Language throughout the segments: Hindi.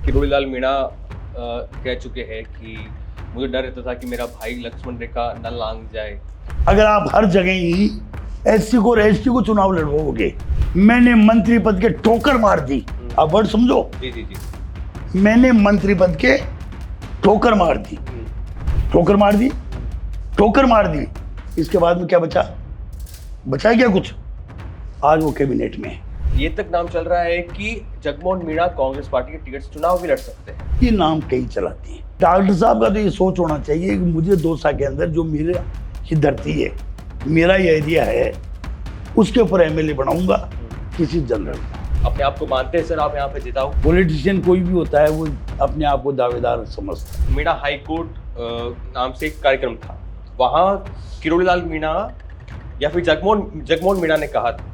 किरोड़ीलाल मीणा कह चुके हैं कि मुझे डर रहता था कि मेरा भाई लक्ष्मण रेखा न लांघ जाए। अगर आप हर जगह ही एससी को और एसटी को चुनाव लड़वाओगे, मैंने मंत्री पद के ठोकर मार दी। आप वर्ड समझो। जी जी जी। मैंने मंत्री पद के ठोकर मार दी, ठोकर मार दी, ठोकर मार दी। इसके बाद में क्या बचा? बचा क्या कुछ? आज वो कैबिनेट में है। ये तक नाम चल रहा है कि जगमोहन मीणा कांग्रेस पार्टी के टिकट से चुनाव भी लड़ सकते हैं। ये नाम कई चलाते हैं। डॉक्टर साहब का तो ये सोच होना चाहिए कि मुझे दौसा के अंदर जो मेरे की धरती है, मेरा ये एरिया है, उसके ऊपर एमएलए बनाऊंगा किसी जनरल को। अपने आप को मानते हैं सर आप यहाँ पे जिताओ? पॉलिटिशियन कोई भी होता है वो अपने आप को दावेदार समझता है। मीणा हाई कोर्ट नाम से एक कार्यक्रम था, वहाँ किरोड़ीलाल मीणा या फिर जगमोहन मीणा ने कहा था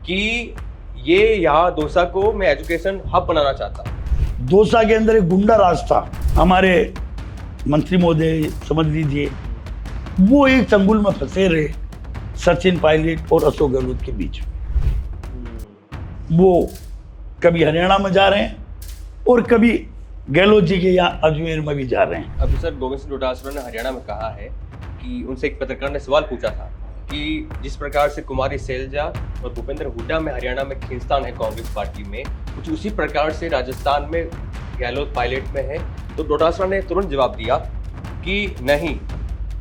कि ये यहाँ दौसा को मैं एजुकेशन हब बनाना चाहता हूँ। दौसा के अंदर एक गुंडा राज था। हमारे मंत्री महोदय समझ लीजिए, वो एक चंगुल में फंसे रहे सचिन पायलट और अशोक गहलोत के बीच में। वो कभी हरियाणा में जा रहे हैं और कभी गहलोत जी के यहाँ अजमेर में भी जा रहे हैं। अभी सर गोविंद सिंह डोटासरा ने हरियाणा में कहा है कि उनसे एक पत्रकार ने सवाल पूछा था कि जिस प्रकार से कुमारी सैलजा और भूपेंद्र हुड्डा में हरियाणा में खींचतान है कांग्रेस पार्टी में, कुछ उसी प्रकार से राजस्थान में गहलोत पायलट में है। तो डोटासरा ने तुरंत जवाब दिया कि नहीं,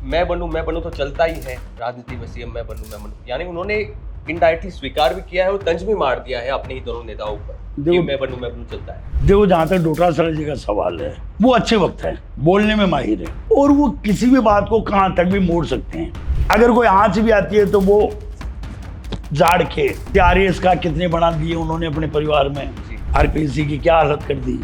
मैं बनूं तो चलता ही है राजनीति में, सीएम मैं बनूं। यानी उन्होंने इनडायरेक्टली स्वीकार भी किया है और तंज भी मार दिया है अपने ही दोनों नेताओं पर कि मैं बनूं चलता है। देखो, जहाँ तक डोटासरा जी का सवाल है, वो अच्छे वक्त है, बोलने में माहिर है और वो किसी भी बात को कहाँ तक भी मोड़ सकते हैं। अगर कोई आंच भी आती है तो वो झाड़ के आरएस का कितने बना दिए उन्होंने अपने परिवार में, आरपीसी की क्या हालत कर दी,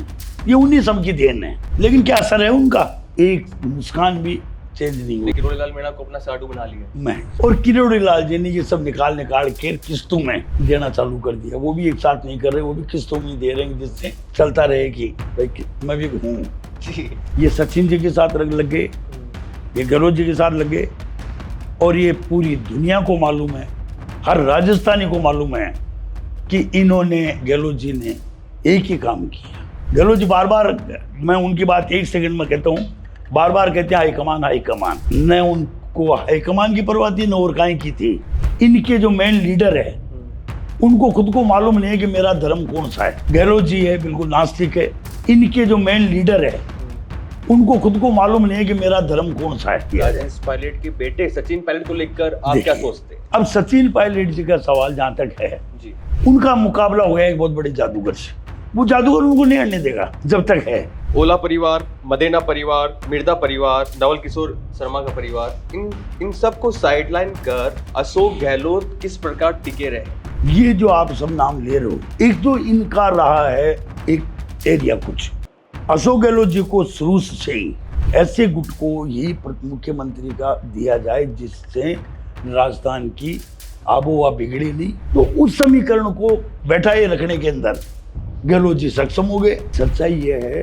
ये उन्हीं सब की देन है। लेकिन क्या असर है उनका? एक मुस्कान भी चेंज नहीं हुई। किरोड़ीलाल मीणा को अपना साडू बना लिया मैं और किरोड़ीलाल जी ने ये सब निकाल के किस्तों में देना चालू कर दिया। वो भी एक साथ नहीं कर रहे, वो भी किस्तों में दे रहे हैं जिससे चलता रहे कि भाई मैं भी हूँ। ये सचिन जी के साथ लग गए, ये गहलोत जी के साथ लग गए और ये पूरी दुनिया को मालूम है, हर राजस्थानी को मालूम है कि इन्होंने, गहलोत जी ने एक ही काम किया। गहलोत जी बार बार, मैं उनकी बात एक सेकंड में कहता हूँ, बार बार कहते हैं हाईकमान हाईकमान। न उनको हाईकमान की परवाह थी, न और काहे की थी। इनके जो मेन लीडर है उनको खुद को मालूम नहीं है कि मेरा धर्म कौन सा है। गहलोत जी है बिल्कुल नास्तिक है। इनके जो मेन लीडर है उनको खुद को मालूम नहीं है कि मेरा धर्म कौन सा है। राजेश पायलट के बेटे सचिन पायलट को लेकर आप क्या सोचते हैं? अब सचिन पायलट जी का सवाल जहाँ तक है जी, उनका मुकाबला हो गया एक बहुत बड़े जादूगर से। वो जादूगर उनको नहीं हटने देगा जब तक है। ओला परिवार, मदेना परिवार, मिर्दा परिवार, नवल किशोर शर्मा का परिवार, इन सबको साइडलाइन कर अशोक गहलोत किस प्रकार टिके रहे? ये जो आप सब नाम ले रहे हो, एक तो इनका रहा है एक एरिया कुछ। अशोक गहलोत जी को शुरू से ही ऐसे गुट को ही मुख्यमंत्री का दिया जाए जिससे राजस्थान की आबोहवा बिगड़ी नहीं। तो उस समीकरण को बैठाए रखने के अंदर गहलोत जी सक्षम हो गए। सच्चाई यह है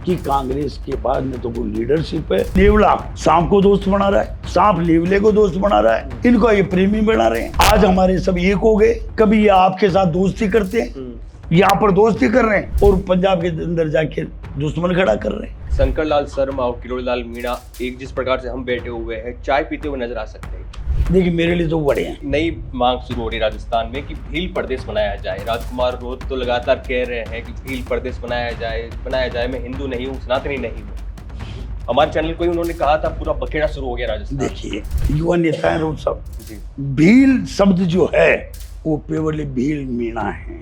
कि कांग्रेस के पास में तो कोई लीडरशिप है। नेवला सांप को दोस्त बना रहा है, सांप नेवले को दोस्त बना रहा है, इनको ये प्रेमी बना रहे हैं। आज हमारे सब एक हो गए। कभी ये आपके साथ दोस्ती करते हैं, यहाँ पर दोस्ती कर रहे हैं और पंजाब के अंदर जाके दुश्मन खड़ा कर रहे हैं। शंकर लाल शर्मा और किरोड़ीलाल मीणा एक जिस प्रकार से हम बैठे हुए हैं, चाय पीते हुए नजर आ सकते हैं। देखिए, मेरे लिए तो बड़े हैं। नई मांग शुरू हो रही है राजस्थान में कि भील प्रदेश बनाया जाए। राजकुमार रोत तो लगातार कह रहे हैं कि भील प्रदेश बनाया जाए। मैं हिंदू नहीं हूँ, सनातनी नहीं हूँ। हमारे चैनल को ही उन्होंने कहा था, पूरा बखेड़ा शुरू हो गया राजस्थान। देखिए, युवा नेता है रोज सब जी। भील शब्द जो है वो केवल भील मीणा है।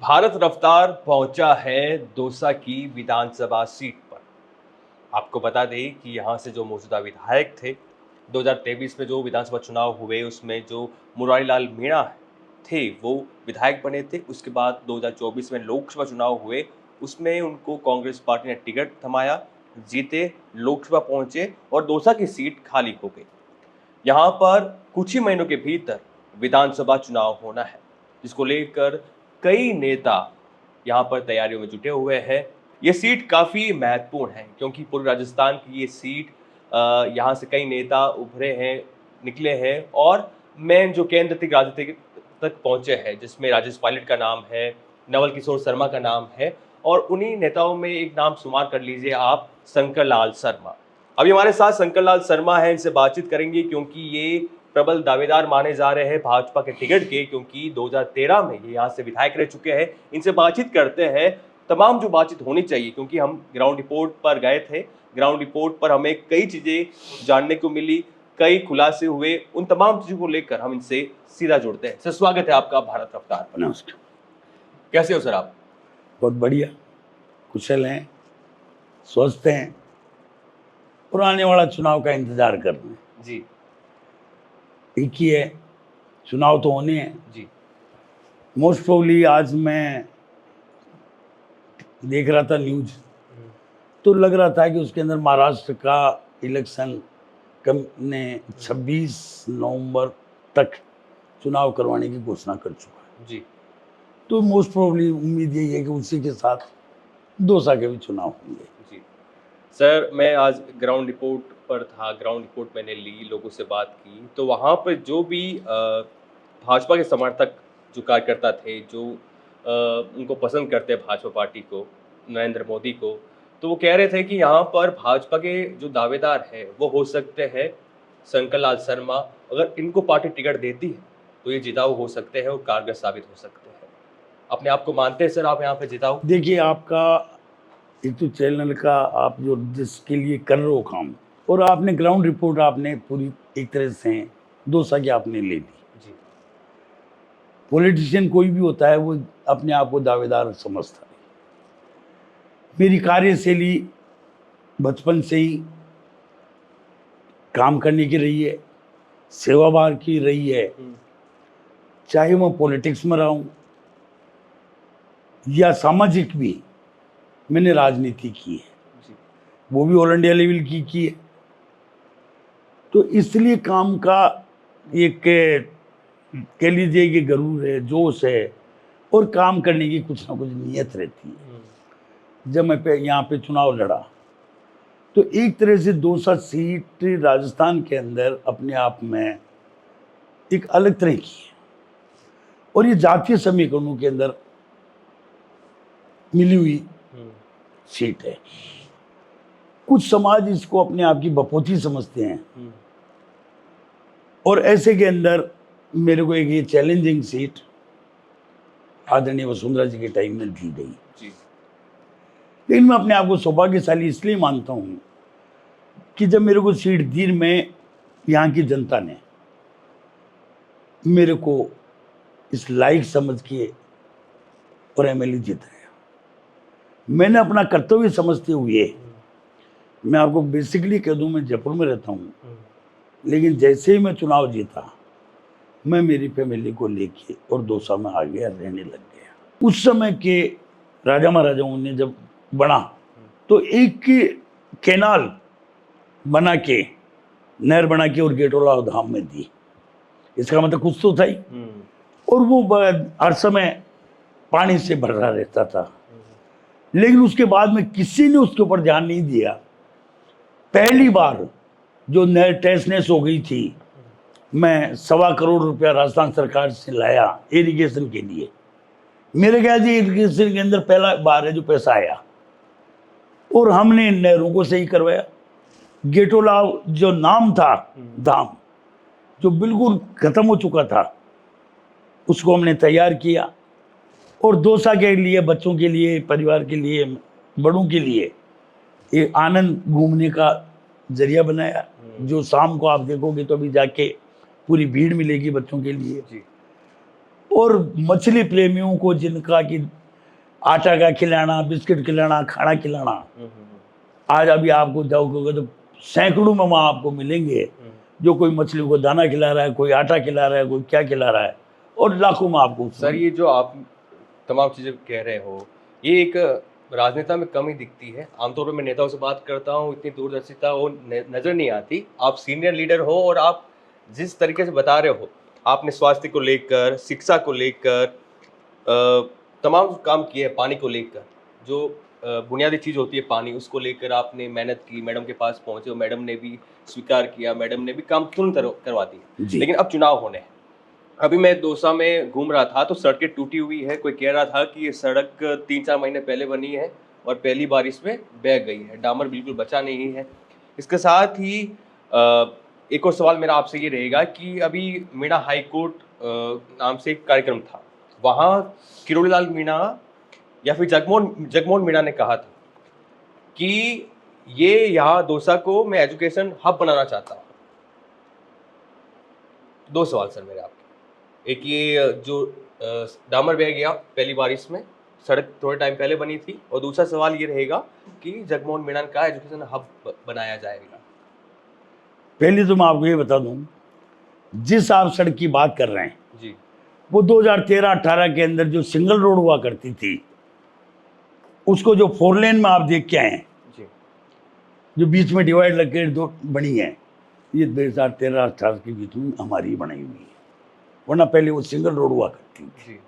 भारत रफ्तार पहुंचा है दौसा की विधानसभा सीट पर। आपको बता दें कि यहाँ से जो मौजूदा विधायक थे, 2023 में जो विधानसभा चुनाव हुए उसमें जो मुरारीलाल मीणा थे वो विधायक बने थे। उसके बाद 2024 में लोकसभा चुनाव हुए, उसमें उनको कांग्रेस पार्टी ने टिकट थमाया, जीते, लोकसभा पहुंचे और दौसा की सीट खाली हो गई। यहाँ पर कुछ ही महीनों के भीतर विधानसभा चुनाव होना है, जिसको लेकर कई नेता यहाँ पर तैयारियों में जुटे हुए हैं। ये सीट काफ़ी महत्वपूर्ण है क्योंकि पूरे राजस्थान की ये सीट, यहाँ से कई नेता उभरे हैं, निकले हैं और मेन जो केंद्र तक राजनीति तक पहुँचे हैं, जिसमें राजेश पायलट का नाम है, नवल किशोर शर्मा का नाम है और उन्हीं नेताओं में एक नाम शुमार कर लीजिए आप, शंकर लाल शर्मा। अभी हमारे साथ शंकर लाल शर्मा है, इनसे बातचीत करेंगे क्योंकि ये प्रबल दावेदार माने जा रहे हैं भाजपा के टिकट के, क्योंकि 2013 में ये यहाँ से विधायक रह चुके हैं। इनसे बातचीत करते हैं, तमाम जो बातचीत होनी चाहिए, क्योंकि हम ग्राउंड रिपोर्ट पर गए थे। ग्राउंड रिपोर्ट पर हमें कई चीज़ें जानने को मिली, कई खुलासे हुए, उन तमाम चीज़ों को लेकर हम इनसे सीधा जुड़ते हैं। सर, स्वागत है आपका भारत रफ्तार पर। नमस्कार। कैसे हो सर आप? बहुत बढ़िया, कुशल हैं, स्वस्थ हैं और आने वाला चुनाव का इंतजार कर रहे हैं। जी एक ही है, चुनाव तो होने हैं। जी मोस्ट प्रोबेबली आज मैं देख रहा था न्यूज, तो लग रहा था कि उसके अंदर महाराष्ट्र का इलेक्शन ने 26 नवंबर तक चुनाव करवाने की घोषणा कर चुका है। जी तो मोस्ट प्रोबेबली उम्मीद यही है कि उसी के साथ दौसा के भी चुनाव होंगे। जी सर, मैं आज ग्राउंड रिपोर्ट पर था, ग्राउंड रिपोर्ट मैंने ली, लोगों से बात की, तो वहाँ पर जो भी भाजपा के समर्थक, जो कार्यकर्ता थे, जो उनको पसंद करते हैं भाजपा पार्टी को, नरेंद्र मोदी को, तो वो कह रहे थे कि यहाँ पर भाजपा के जो दावेदार हैं वो हो सकते हैं शंकर लाल शर्मा। अगर इनको पार्टी टिकट देती है तो ये जिताऊ हो सकते हैं और कारगर साबित हो सकते हैं। अपने आप को मानते हैं सर आप यहाँ पे जिताऊ? देखिए, आपका एक तो चैनल का आप जो जिसके लिए कर रहे हो काम, और आपने ग्राउंड रिपोर्ट आपने पूरी एक तरह से दौसा की आपने ले ली। जी पॉलिटिशियन कोई भी होता है वो अपने आप को दावेदार समझता है। मेरी कार्यशैली बचपन से ही काम करने की रही है, सेवा भाव की रही है, चाहे मैं पॉलिटिक्स में रहा हूँ या सामाजिक भी मैंने राजनीति की है, जी वो भी ऑल इंडिया लेवल की है। तो इसलिए काम का एक कह लीजिए कि गरूर है, जोश है और काम करने की कुछ ना कुछ नीयत रहती है। जब मैं यहाँ पे चुनाव लड़ा तो एक तरह से दौसा सीट राजस्थान के अंदर अपने आप में एक अलग तरह की है और ये जातीय समीकरणों के अंदर मिली हुई सीट है। कुछ समाज इसको अपने आप की बपौती समझते हैं और ऐसे के अंदर मेरे को एक ये चैलेंजिंग सीट आदरणीय वसुंधरा जी के टाइम में दी गई। जी लेकिन मैं अपने आप को सौभाग्यशाली इसलिए मानता हूँ कि जब मेरे को सीट दी, मैं यहाँ की जनता ने मेरे को इस लायक समझ के और एमएलए जिताया। मैंने अपना कर्तव्य समझते हुए, मैं आपको बेसिकली कह दूं, मैं जयपुर में रहता हूँ, लेकिन जैसे ही मैं चुनाव जीता मैं मेरी फैमिली को लेके और दौसा में आ गया, रहने लग गया। उस समय के राजा महाराजाओं ने जब बना तो एक कैनाल बना के, नहर बना के और गेटोला धाम में दी। इसका मतलब कुछ तो था ही। और वो हर समय पानी से भरा रहता था, लेकिन उसके बाद में किसी ने उसके ऊपर ध्यान नहीं दिया। पहली बार जो नहर टेस्टनेस हो गई थी, मैं 1.25 करोड़ रुपया राजस्थान सरकार से लाया इरिगेशन के लिए। मेरे ख्याल से इरिगेशन के अंदर पहला बार है जो पैसा आया और हमने नहरों को सही करवाया। गेटोला जो नाम था धाम, जो बिल्कुल खत्म हो चुका था, उसको हमने तैयार किया और दौसा के लिए, बच्चों के लिए, परिवार के लिए, बड़ों के लिए एक आनंद घूमने का जरिया बनाया। जो शाम को आप देखोगे तो अभी जाके पूरी भीड़ मिलेगी बच्चों के लिए। जी और मछली प्रेमियों को जिनका कि आटा का खिलाना, बिस्किट खिलाना, खाना खिलाना, आज अभी आपको जाओगे तो सैकड़ों में वहाँ आपको मिलेंगे जो कोई मछली को दाना खिला रहा है, कोई आटा खिला रहा है, कोई क्या खिला रहा है, और लाखों में आपको। सर, ये जो आप तमाम चीज़ें कह रहे हो, ये एक राजनेता में कम ही दिखती है। आमतौर पर मैं नेताओं से बात करता हूँ, इतनी दूरदर्शिता वो नज़र नहीं आती। आप सीनियर लीडर हो और आप जिस तरीके से बता रहे हो, आपने स्वास्थ्य को लेकर, शिक्षा को लेकर तमाम काम किए हैं, पानी को लेकर, जो बुनियादी चीज़ होती है पानी, उसको लेकर आपने मेहनत की, मैडम के पास पहुँचे और मैडम ने भी स्वीकार किया, मैडम ने भी काम तुरंत करवा दिया। लेकिन अब चुनाव होने हैं, अभी मैं दौसा में घूम रहा था तो सड़कें टूटी हुई है। कोई कह रहा था कि ये सड़क 3-4 महीने पहले बनी है और पहली बारिश में बह गई है, डामर बिल्कुल बचा नहीं है। इसके साथ ही एक और सवाल मेरा आपसे ये रहेगा कि अभी मीणा हाई कोर्ट नाम से एक कार्यक्रम था, वहाँ किरोड़ीलाल मीणा या फिर जगमोहन मीणा ने कहा था कि ये यहाँ दौसा को मैं एजुकेशन हब बनाना चाहता हूँ। 2 सवाल सर मेरे आपके, एक ये जो डामर बह गया पहली बारिश में, सड़क थोड़े टाइम पहले बनी थी, और दूसरा सवाल ये रहेगा कि जगमोहन मीणा का एजुकेशन हब बनाया जाएगा। पहले तो मैं आपको ये बता दूं, जिस आप सड़क की बात कर रहे हैं जी, वो 2013-18 के अंदर जो सिंगल रोड हुआ करती थी, उसको जो 4 लेन में आप देख के आए हैं, जी, जो बीच में डिवाइड लग के दो बनी है, ये 2013-18 के बीच में हमारी बनाई हुई है, वरना पहले वो सिंगल रोड हुआ करती थी। जी,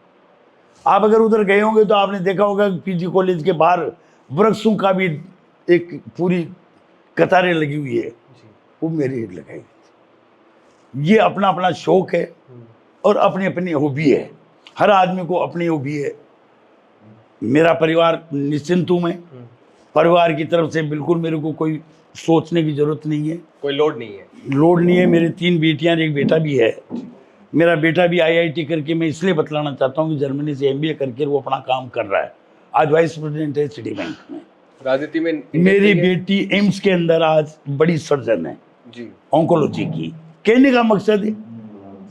आप अगर उधर गए होंगे तो आपने देखा होगा कि पीजी कॉलेज के बाहर वृक्षों का भी एक पूरी कतारें लगी हुई है, जी, वो मेरे ही लगाई गई थी। ये अपना अपना शौक है और अपनी अपनी हॉबी है, हर आदमी को अपनी हॉबी है। मेरा परिवार निश्चिंत हूँ मैं, परिवार की तरफ से बिल्कुल मेरे को कोई सोचने की जरूरत नहीं है, कोई लोड नहीं है। लोड नहीं है। मेरे 3 बेटियां और एक बेटा भी है। मेरा बेटा भी आईआईटी करके, मैं इसलिए बतलाना चाहता हूँ कि जर्मनी से एमबीए करके वो अपना काम कर रहा है, आज वाइस प्रेसिडेंट है सिटी बैंक में। राजनीति में मेरी बेटी एम्स के अंदर आज बड़ी सर्जन है जी, ऑन्कोलॉजी की। कहने का मकसद है,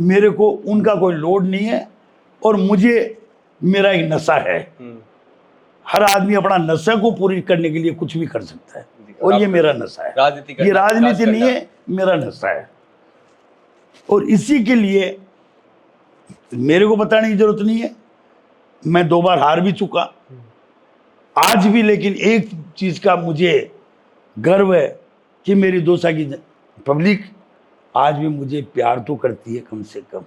मेरे को उनका कोई लोड नहीं है और मुझे मेरा एक नशा है। हर आदमी अपना नशा को पूरी करने के लिए कुछ भी कर सकता है, और ये मेरा नशा है। राजनीति ये राजनीति नहीं है, मेरा नशा है। और इसी के लिए मेरे को बताने की जरूरत नहीं है, मैं 2 बार हार भी चुका आज भी, लेकिन एक चीज का मुझे गर्व है कि मेरी दौसा की पब्लिक आज भी मुझे प्यार तो करती है कम से कम।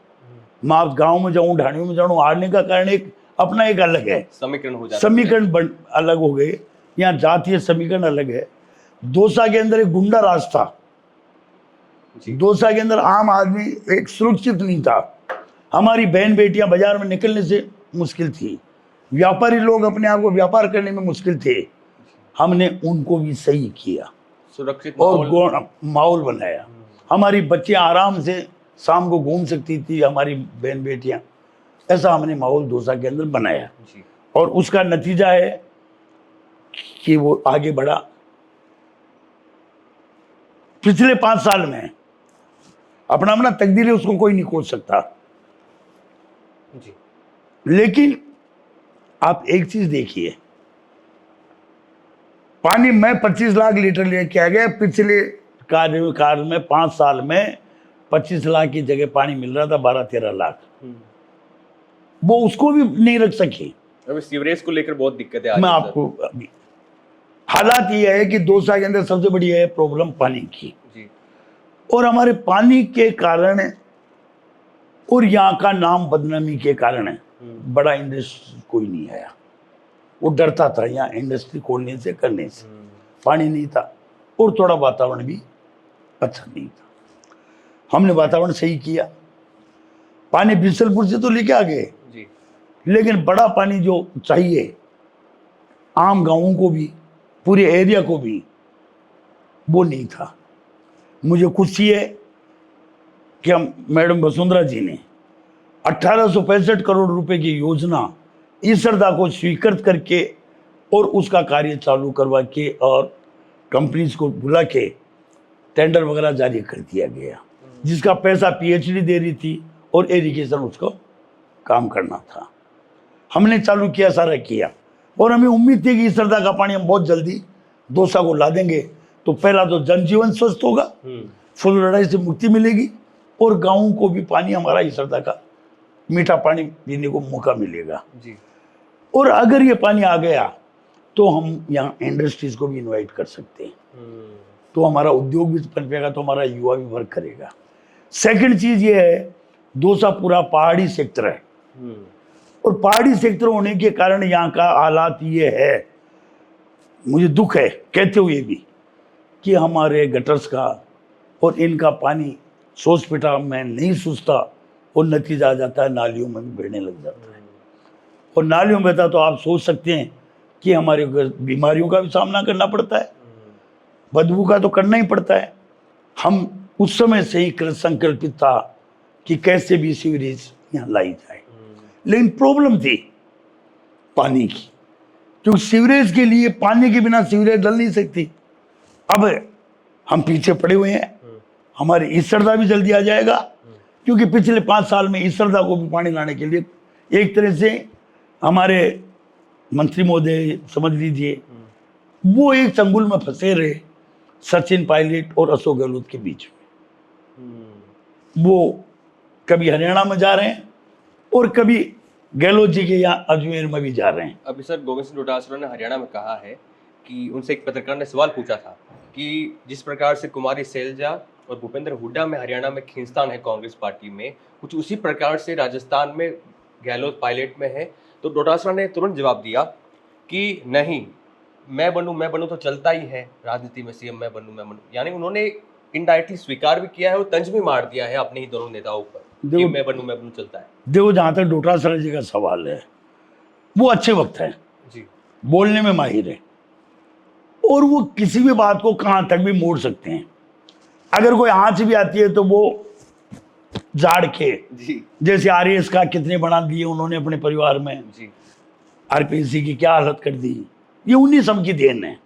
मैं आप गांव में जाऊं, ढाणियों में जाऊं, हारने का कारण एक अपना एक अलग है, समीकरण हो जाता है। समीकरण अलग हो गए, यहाँ जातीय समीकरण अलग है। दौसा के अंदर एक गुंडा राज था, दौसा के अंदर आम आदमी एक सुरक्षित नहीं था। हमारी बहन बेटियां बाजार में निकलने से मुश्किल थी, व्यापारी लोग अपने आप को व्यापार करने में मुश्किल थे। हमने उनको भी सही किया, सुरक्षित और माहौल बनाया। हमारी बच्चियां आराम से शाम को घूम सकती थी, हमारी बहन बेटियां, ऐसा हमने माहौल दौसा के अंदर बनाया। और उसका नतीजा है कि वो आगे बढ़ा। पिछले 5 साल में अपना अपना तकदीर है, उसको कोई नहीं खोज सकता जी। लेकिन आप एक चीज देखिए, पानी में 25 लाख लीटर लेके आ गया, पिछले कार्यकाल में 5 साल में 25 लाख की जगह पानी मिल रहा था 12-13 लाख। वो उसको भी नहीं रख सके। अभी सीवरेज को लेकर बहुत दिक्कत है। मैं आपको अभी हालात ये है कि दौसा के अंदर सबसे बड़ी है प्रॉब्लम पानी की जी। और हमारे पानी के कारण और यहाँ का नाम बदनामी के कारण बड़ा इंडस्ट्री कोई नहीं आया। वो डरता था यहाँ इंडस्ट्री खोलने से, करने से। पानी नहीं था और थोड़ा वातावरण भी अच्छा नहीं था। हमने वातावरण सही किया, पानी बिसलपुर से तो लेके आ गए, लेकिन बड़ा पानी जो चाहिए आम गांवों को भी, पूरे एरिया को भी, वो नहीं था। मुझे खुशी है कि हम मैडम वसुंधरा जी ने 1865 करोड़ रुपए की योजना ईसरदा को स्वीकृत करके और उसका कार्य चालू करवा के और कंपनीज को बुला के टेंडर वगैरह जारी कर दिया गया, जिसका पैसा पीएचडी दे रही थी और इरिगेशन उसको काम करना था। हमने चालू किया, सारा किया, और हमें उम्मीद थी कि ईसरदा का पानी हम बहुत जल्दी दौसा को ला देंगे, तो पहला तो जनजीवन स्वस्थ होगा, फुल लड़ाई से मुक्ति मिलेगी और गाँवों को भी पानी हमारा ईसरदा का मीठा पानी पीने को मौका मिलेगा जी। और अगर ये पानी आ गया तो हम यहाँ इंडस्ट्रीज को भी इनवाइट कर सकते हैं, तो हमारा उद्योग भी पनपेगा, तो हमारा युवा भी वर्क करेगा। सेकंड चीज ये है, दौसा पूरा पहाड़ी सेक्टर है और पहाड़ी सेक्टर होने के कारण यहाँ का हालात ये है, मुझे दुख है कहते हुए भी, कि हमारे गटर्स का और इनका पानी सोच पिटा में नहीं सूझता और नतीजा आ जाता है नालियों में भी बहने लग जाता है। और नालियों में बहता तो आप सोच सकते हैं कि हमारे को बीमारियों का भी सामना करना पड़ता है, बदबू का तो करना ही पड़ता है। हम उस समय से ही संकल्पित था कि कैसे भी सीवरेज यहाँ लाई जाए, लेकिन प्रॉब्लम थी पानी की, क्योंकि सीवरेज के लिए पानी के बिना सीवरेज डल नहीं सकती। अब हम पीछे पड़े हुए हैं, हमारे ईसरदा भी जल्दी आ जाएगा, क्योंकि पिछले 5 साल में ईसरदा को भी पानी लाने के लिए एक तरह से हमारे मंत्री महोदय समझ लीजिए वो एक चंगुल में फंसे रहे सचिन पायलट और अशोक गहलोत के बीच में। वो कभी हरियाणा में जा रहे हैं और कभी गहलोत जी के यहाँ अजमेर में भी जा रहे हैं। अभी सर गोविंद सिंह डोटासरा ने हरियाणा में कहा है कि उनसे एक पत्रकार ने सवाल पूछा था कि जिस प्रकार से कुमारी सैलजा और भूपेंद्र हुड्डा में हरियाणा में खींचतान है कांग्रेस पार्टी में, कुछ उसी प्रकार से राजस्थान में गहलोत पायलट में है। तो डोटासरा ने तुरंत जवाब दिया कि नहीं, मैं बनूं तो चलता ही है राजनीति में, सीएम मैं बनूं। यानी उन्होंने इनडायरेक्टली स्वीकार भी किया है और तंज भी मार दिया है अपने ही दोनों नेताओं पर कि मैं बनूं चलता है। देखो, जहां तक डोटासरा जी का सवाल है, वो अच्छे वक्त है जी, बोलने में माहिर है और वो किसी भी बात को कहां तक भी मोड़ सकते हैं। अगर कोई आंच भी आती है तो वो झाड़ के जी, जैसे आरएएस का कितने बना दिए उन्होंने अपने परिवार में जी, आरपीसी की क्या हालत कर दी, ये उन्हीं सब की देन है।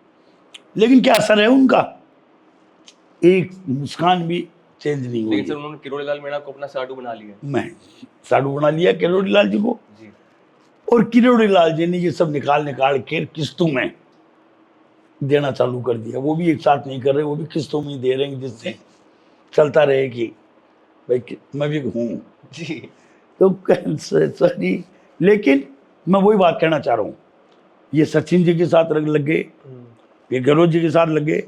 लेकिन क्या असर है उनका? एक मुस्कान भी चेंज नहीं हुई। लेकिन सर उन्होंने किरोड़ी लाल मीणा को अपना साडू बना लिया। मैं साडू बना लिया किरोड़ी लाल जी को, जी, और किरोड़ी लाल जी ने ये सब निकाल के किस्तों में देना चालू कर दिया। वो भी एक साथ नहीं कर रहे, वो भी किस्तों में दे रहे हैं, जिससे चलता रहे कि भाई मैं भी हूँ। जी, तो सॉरी, लेकिन मैं वही बात कहना चाह रहा हूँ, ये सचिन जी के साथ लग गए, ये गहलोत जी के साथ लग गए,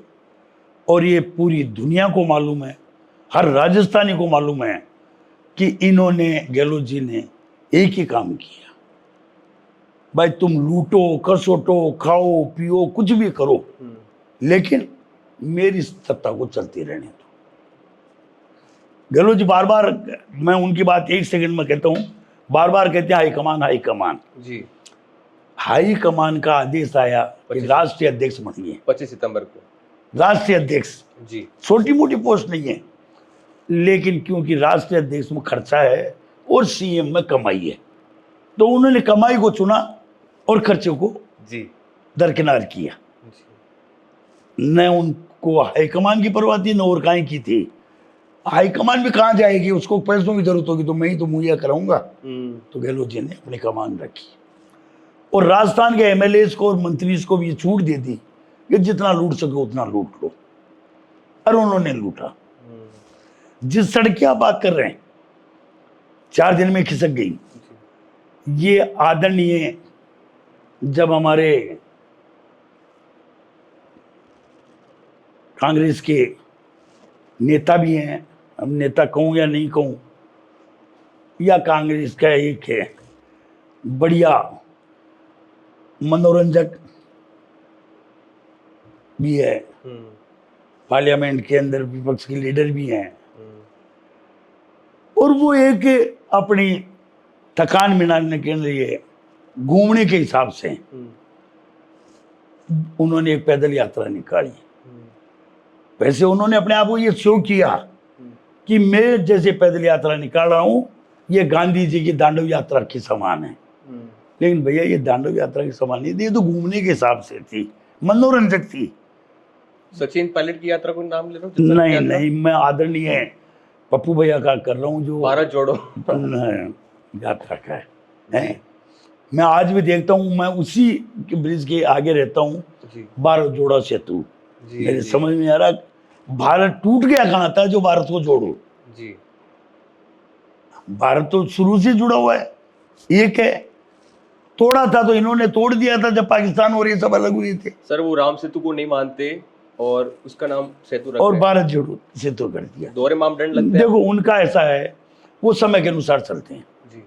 और ये पूरी दुनिया को मालूम है, हर राजस्थानी को मालूम है कि इन्होंने, गहलोत जी ने एक ही काम किया, भाई तुम लूटो, कसोटो, खाओ पियो, कुछ भी करो, लेकिन मेरी सत्ता को चलती रहने दो। गहलोत जी बार बार, मैं उनकी बात एक सेकंड में कहता हूँ, बार बार कहते हैं हाईकमान हाईकमान। जी, हाईकमान का आदेश आया कि राष्ट्रीय अध्यक्ष बनिए, 25 सितंबर को। राष्ट्रीय अध्यक्ष जी, छोटी मोटी पोस्ट नहीं है, लेकिन क्योंकि राष्ट्रीय अध्यक्ष में खर्चा है और सीएम में कमाई है, तो उन्होंने कमाई को चुना और खर्चे को जी, दरकिनार किया। जी, न उनको हाईकमान की परवाह थी, न और काहे की थी। हाईकमान भी कहाँ जाएगी, उसको पैसों की जरूरत होगी तो मैं ही तो मुहैया कराऊंगा। तो गहलोत जी ने अपनी कमान रखी और राजस्थान के एमएलए को और मंत्री को भी ये छूट दे दी कि जितना लूट सके उतना लूट लो, और उन्होंने लूटा। जिस सड़क की आप बात कर रहे हैं 4 दिन में खिसक गई, ये आदरणीय, जब हमारे कांग्रेस के नेता भी हैं, हम नेता कहूं या नहीं कहूं, या कांग्रेस का एक है बढ़िया मनोरंजक भी है, पार्लियामेंट के अंदर विपक्ष के लीडर भी हैं, और वो एक अपनी थकान मिटाने के लिए घूमने के हिसाब से उन्होंने एक पैदल यात्रा निकाली। वैसे उन्होंने अपने आप को ये शो किया कि मैं जैसे पैदल यात्रा निकाल रहा हूं, ये गांधी जी की दांडव यात्रा के समान है। लेकिन भैया ये दांडव यात्रा के समान नहीं थी, ये तो घूमने के हिसाब से थी, मनोरंजक थी। सचिन पायलट की यात्रा को नाम ले रहा हूँ? नहीं नहीं, मैं आदरणीय पप्पू भैया का कर रहा हूँ, जो भारत जोड़ो यात्रा का है। मैं आज भी देखता हूँ, मैं उसी के ब्रिज के आगे रहता हूँ, भारत जोड़ो सेतु। मेरे समझ में आ रहा, भारत टूट गया कहाँ था जो भारत को जोड़ो। जी, भारत तो शुरू से जुड़ा हुआ है, एक है, तोड़ा था तो इन्होंने तोड़ दिया था जब पाकिस्तान और ये सब अलग हुए थे। सर वो राम सेतु को नहीं मानते और उसका नाम सेतु रखा और भारत जोड़ो सेतु कर दिया। दोहरे मापदंड लगते हैं। देखो उनका ऐसा है, वो समय के अनुसार चलते हैं जी,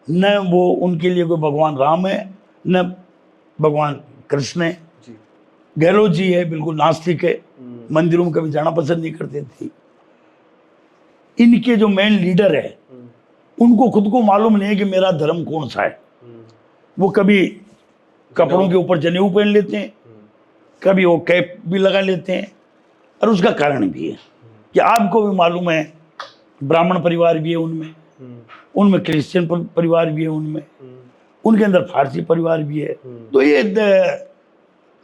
न वो, उनके लिए कोई भगवान राम है न भगवान कृष्ण है। जी, गहलोत जी है बिल्कुल नास्तिक है, मंदिरों में कभी जाना पसंद नहीं करते थे। इनके जो मेन लीडर है उनको खुद को मालूम नहीं है कि मेरा धर्म कौन सा है। वो कभी कपड़ों के ऊपर जनेऊ पहन लेते हैं, कभी वो कैप भी लगा लेते हैं, और उसका कारण भी है कि आपको भी मालूम है ब्राह्मण परिवार भी है उनमें, उनमें क्रिश्चियन परिवार भी है उनमें, उनके अंदर फारसी परिवार भी है। तो ये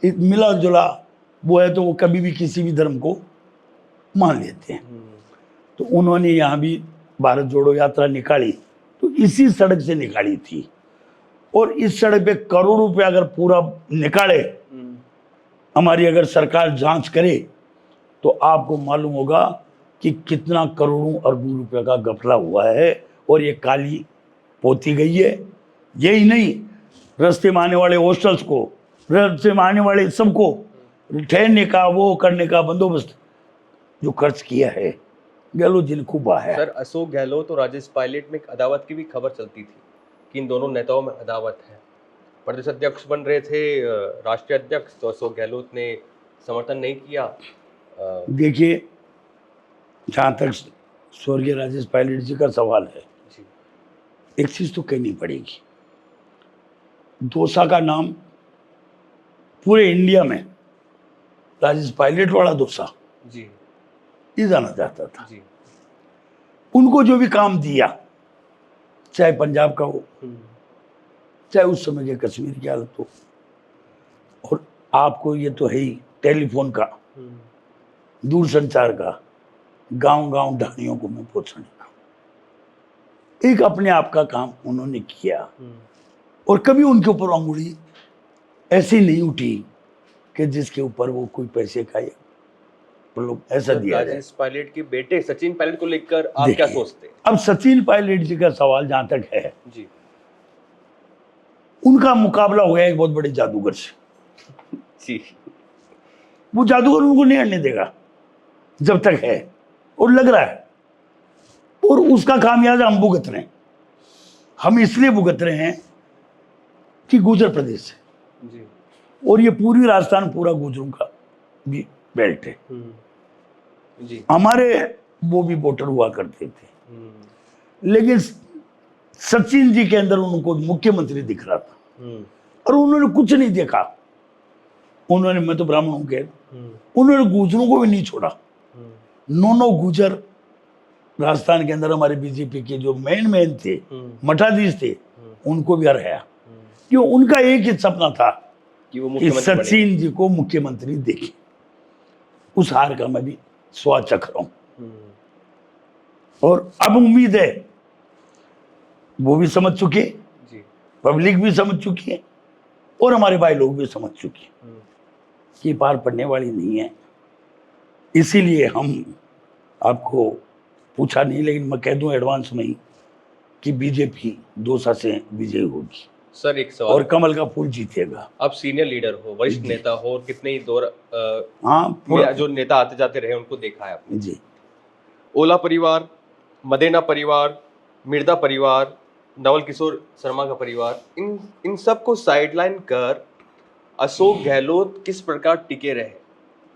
मिला जुला वो है, तो वो कभी भी किसी भी धर्म को मान लेते हैं। तो उन्होंने यहाँ भी भारत जोड़ो यात्रा निकाली, तो इसी सड़क से निकाली थी, और इस सड़क पे करोड़ों रुपए अगर पूरा निकाले, हमारी अगर सरकार जांच करे, तो आपको मालूम होगा कि कितना करोड़ों अरबों रुपए का घपला हुआ है, और ये काली पोती गई है। यही नहीं, रास्ते में आने वाले हॉस्टल्स को, रास्ते में आने वाले सबको ठहरने का, वो करने का बंदोबस्त जो खर्च किया है गहलोत जी ने खूब है। सर, अशोक गहलोत और राजेश पायलट में एक अदावत की भी खबर चलती थी कि इन दोनों नेताओं में अदावत है। प्रदेश अध्यक्ष बन रहे थे राष्ट्रीय अध्यक्ष, तो अशोक गहलोत ने समर्थन नहीं किया। देखिए, जहाँ तक स्वर्गीय राजेश पायलट जी का सवाल है, एक चीज तो कहनी पड़ेगी, डोसा का नाम पूरे इंडिया में राजेश पायलट वाला डोसा जी ये जाना जाता था जी। उनको जो भी काम दिया, चाहे पंजाब का हो, चाहे उस समय के कश्मीर की हालत हो, और आपको ये तो है ही टेलीफोन का, दूरसंचार का, गांव गांव ढाणियों को मैं पहुंचाने का, एक अपने आप का काम उन्होंने किया। और कभी उनके ऊपर अंगुली ऐसी नहीं उठी कि जिसके ऊपर वो कोई पैसे का या लोग ऐसा दिया जाए। राजेश पायलट के बेटे सचिन पायलट को लेकर आप क्या सोचते हैं? अब सचिन पायलट जी का सवाल जहां तक है जी, उनका मुकाबला हुआ एक बहुत बड़े जादूगर से जी। वो जादूगर उनको नहीं हटने देगा जब तक है, और लग रहा है, और उसका खामियाजा हम भुगत रहे हैं। हम इसलिए भुगत रहे हैं कि गुजर प्रदेश है जी, और ये पूरी राजस्थान पूरा गुजरों का भी बेल्ट है जी। हमारे, वो भी वोटर हुआ करते थे, लेकिन सचिन जी के अंदर उनको मुख्यमंत्री दिख रहा था, और उन्होंने कुछ नहीं देखा। उन्होंने, मैं तो ब्राह्मण हूं कह, उन्होंने गुजरों को भी नहीं छोड़ा। 9 गुजर राजस्थान के अंदर हमारे बीजेपी के जो मेन थे, मठाधीश थे, उनको भी हराया। क्यों? उनका एक ही सपना था कि सचिन जी को मुख्यमंत्री देखें। उस हार का मैं भी स्वाद चख रहा हूं, और अब उम्मीद है वो भी समझ चुके, पब्लिक भी समझ चुकी है, और हमारे भाई लोग भी समझ चुके हैं कि पार पड़ने वाली नहीं है। इसीलिए हम आपको पूछा नहीं, लेकिन मैं कह दूं एडवांस में ही कि बीजेपी दौसा से विजयी होगी। सर, एक सवाल, और कमल का फूल जीतेगा। आप सीनियर लीडर हो, वरिष्ठ नेता हो, और कितने ही दौर जो नेता आते जाते रहे उनको देखा है आपने जी। ओला परिवार, मदेना परिवार, मिर्दा परिवार, नवल किशोर शर्मा का परिवार, इन सब को साइडलाइन कर अशोक गहलोत किस प्रकार टिके रहे?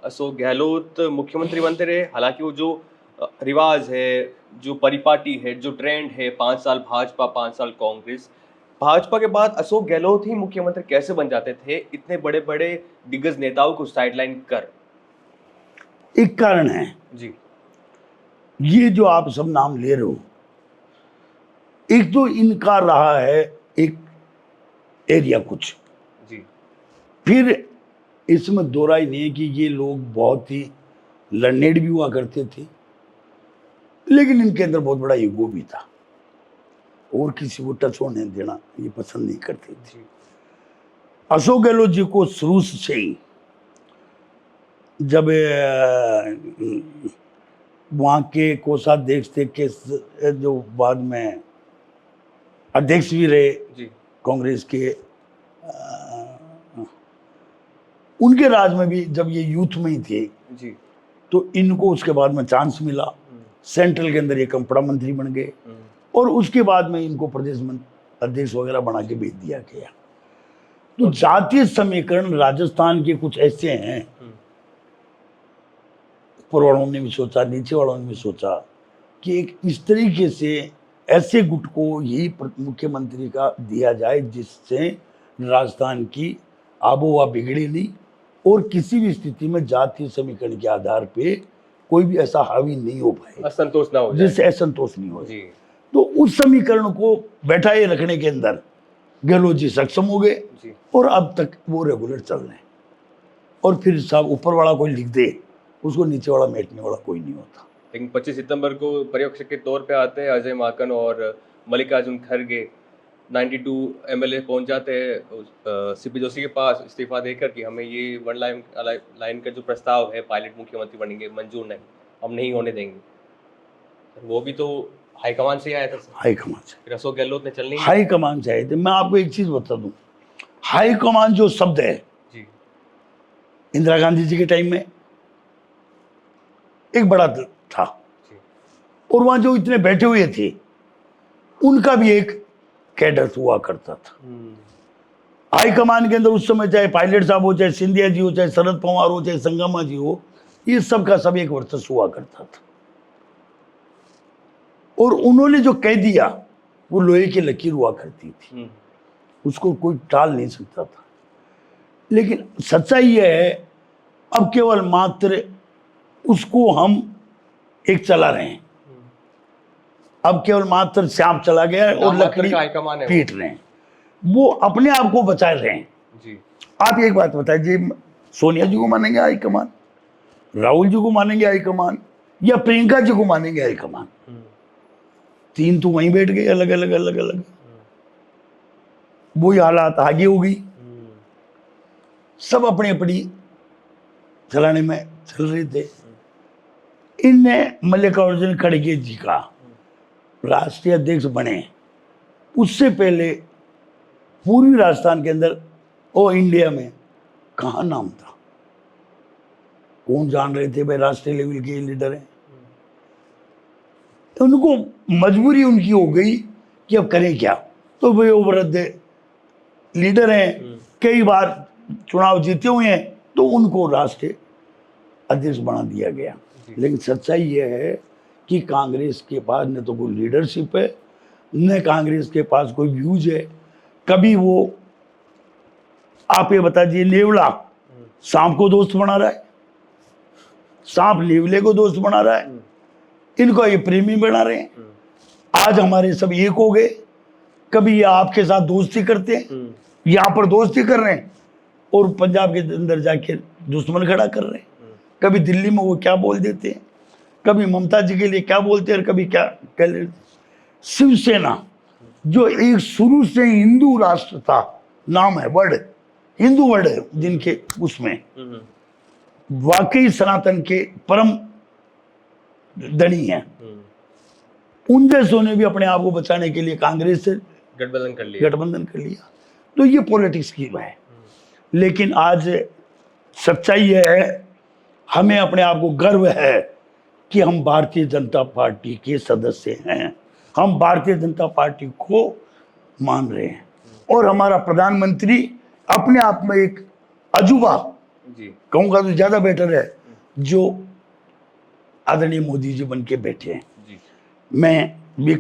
अशोक गहलोत मुख्यमंत्री बनते रहे, हालांकि वो जो रिवाज है, जो परिपाटी है, जो ट्रेंड है, 5 साल भाजपा 5 साल कांग्रेस, भाजपा के बाद अशोक गहलोत ही मुख्यमंत्री कैसे बन जाते थे इतने बड़े बड़े दिग्गज नेताओं को साइडलाइन कर? एक कारण है जी, ये जो आप सब नाम ले रहे हो, एक तो इनका रहा है एक एरिया कुछ, जी, फिर इसमें दो राय नहीं है कि ये लोग बहुत ही लड़नेड भी हुआ करते थे, लेकिन इनके अंदर बहुत बड़ा ईगो भी था, और किसी को टच होने देना ये पसंद नहीं करते थे। अशोक गहलोत जी को शुरू से ही, जब वहाँ के कोषाध्यक्ष थे के, जो बाद में अध्यक्ष भी रहे कांग्रेस के, उनके राज में भी जब ये यूथ में ही थे जी, तो इनको उसके बाद में चांस मिला, सेंट्रल के अंदर ये कपड़ा मंत्री बन गए, और उसके बाद में इनको प्रदेश अध्यक्ष वगैरह बना के भेज दिया गया। तो जातीय समीकरण राजस्थान के कुछ ऐसे हैं, ऊपर वालों ने भी सोचा, नीचे वालों ने भी सोचा कि एक इस तरीके से ऐसे गुट को ही मुख्यमंत्री का दिया जाए जिससे राजस्थान की आबोहवा बिगड़े नहीं और किसी भी स्थिति में जातीय समीकरण के आधार पे कोई भी ऐसा हावी नहीं हो पाए, असंतोष ना हो जाए, जिससे असंतोष नहीं हो। जी। तो उस समीकरण को बैठाए रखने के अंदर गहलोत जी सक्षम हो गए जी। और अब तक वो रेगुलर चल रहे हैं। और फिर साहब ऊपर वाला कोई लिख दे, उसको नीचे वाला मेटने वाला कोई नहीं होता। लेकिन 25 सितंबर को पर्यवेक्षक के तौर पे आते हैं अजय माकन और मल्लिकार्जुन खड़गे, 92 एमएलए पहुंच जाते हैं सीपी जोशी के पास इस्तीफा देकर कि हमें ये वन लाइन का जो प्रस्ताव है पायलट मुख्यमंत्री बनेंगे मंजूर नहीं, हम नहीं होने देंगे। वो भी तो हाईकमान से ही आया था सर। हाईकमान से, फिर अशोक गहलोत ने चल नहीं हाईकमान से आए थे। मैं आपको एक चीज बता दूं, हाईकमान जो शब्द है जी। इंदिरा गांधी जी के टाइम में एक बड़ा था जी। और वहां जो इतने बैठे हुए थे उनका भी एक कैडर हुआ करता था। हाईकमान के अंदर उस समय चाहे पायलट साहब हो, चाहे सिंधिया जी हो, चाहे शरद पवार हो, चाहे संगमा जी हो, ये सब का सब एक वर्चस्व हुआ करता था। और उन्होंने जो कह दिया वो लोहे की लकीर हुआ करती थी, उसको कोई टाल नहीं सकता था। लेकिन सच्चाई यह है अब केवल मात्र उसको हम एक चला रहे हैं, अब केवल मात्र सांप चला गया है और लकड़ी पीट रहे हैं, वो अपने आप को बचा रहे हैं जी। आप एक बात बताइए जी, सोनिया जी को मानेंगे हाईकमान, राहुल जी को मानेंगे हाईकमान, या प्रियंका जी को मानेंगे हाईकमान? तीन तो वहीं बैठ गए अलग अलग अलग अलग। वही हालात आगे हो गई, सब अपनी अपनी चलाने में चल रहे थे। इनने मल्लिकार्जुन खड़गे जी का राष्ट्रीय अध्यक्ष बने, उससे पहले पूर्वी राजस्थान के अंदर और इंडिया में कहाँ नाम था, कौन जान रहे थे भाई राष्ट्रीय लेवल के लीडर हैं। तो उनको मजबूरी उनकी हो गई कि अब करें क्या। तो वे वृद्ध लीडर हैं, कई बार चुनाव जीते हुए हैं, तो उनको राष्ट्रीय अध्यक्ष बना दिया गया। लेकिन सच्चाई यह है कि कांग्रेस के पास न तो कोई लीडरशिप है, न कांग्रेस के पास कोई व्यूज है। कभी वो, आप ये बता दीजिए, नेवला सांप को दोस्त बना रहा है, सांप नेवले को दोस्त बना रहा है, इनको ये प्रेमी बना रहे हैं। आज हमारे सब एक हो गए, कभी ये आपके साथ दोस्ती करते हैं, यहाँ पर दोस्ती कर रहे हैं और पंजाब के अंदर जाके दुश्मन खड़ा कर रहे हैं। कभी दिल्ली में वो क्या बोल देते हैं, कभी ममता जी के लिए क्या बोलते हैं और कभी क्या कह लेते। शिवसेना जो एक शुरू से हिंदू राष्ट्र था, नाम है वर्ड, हिंदू वर्ड है जिनके, उसमें वाकई सनातन के परम धनी है। उन जैसों ने भी अपने आप को बचाने के लिए कांग्रेस से गठबंधन कर लिया। तो ये पॉलिटिक्स की है। लेकिन आज सच्चाई यह है, हमें अपने आप को गर्व है कि हम भारतीय जनता पार्टी के सदस्य हैं, हम भारतीय जनता पार्टी को मान रहे हैं। और हमारा प्रधानमंत्री अपने आप में एक अजूबा कहूँगा तो ज़्यादा बेटर है, जो आदरणीय मोदी जी बन के बैठे हैं जी। मैं भी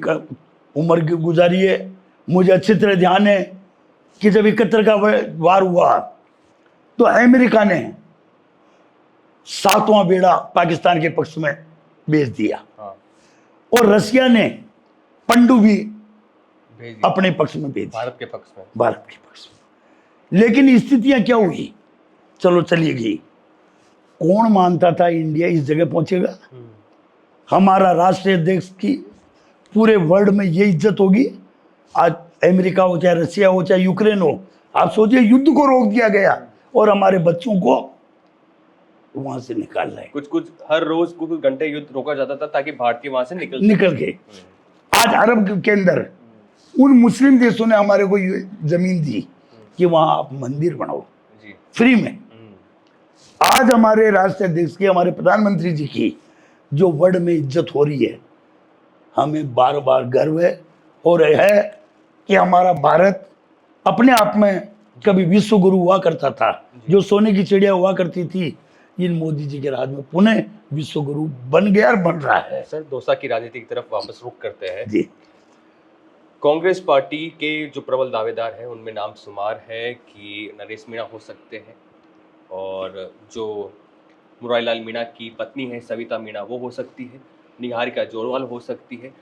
उम्र की गुजारी है, मुझे अच्छी तरह ध्यान है कि जब 71 का वार हुआ तो अमेरिका ने 7वां बेड़ा पाकिस्तान के पक्ष में भेज दिया और रसिया ने पनडुब्बी अपने पक्ष में भेज, भारत के पक्ष में। लेकिन स्थितियां क्या हुई, चलो चली गई। कौन मानता था इंडिया इस जगह पहुंचेगा? हमारा राष्ट्रीय अध्यक्ष की पूरे वर्ल्ड में ये इज्जत होगी। आज अमेरिका हो, चाहे रसिया हो, चाहे यूक्रेन हो, आप सोचिए युद्ध को रोक दिया गया और हमारे बच्चों को वहां से निकाल रहे। कुछ हर रोज कुछ घंटे युद्ध रोका जाता था ताकि भारतीय वहां से निकल गए। आज अरब के अंदर उन मुस्लिम देशों ने हमारे को जमीन दी कि वहां आप मंदिर बनाओ फ्री में। आज हमारे राष्ट्रीय अध्यक्ष की, हमारे प्रधानमंत्री जी की जो वर्ल्ड में इज्जत हो रही है, हमें बार बार गर्व है और है कि हमारा भारत अपने आप में कभी विश्व गुरु हुआ करता था, जो सोने की चिड़िया हुआ करती थी, इन मोदी जी के राज में पुनः विश्व गुरु बन गया और बन रहा है। सर, दौसा की राजनीति की तरफ वापस रुख करते हैं जी। कांग्रेस पार्टी के जो प्रबल दावेदार हैं उनमें नाम शुमार है कि नरेश मीणा हो सकते हैं, और जो मुरारीलाल मीणा की पत्नी है सविता मीणा वो हो सकती है, निहारिका जोरवाल हो सकती है।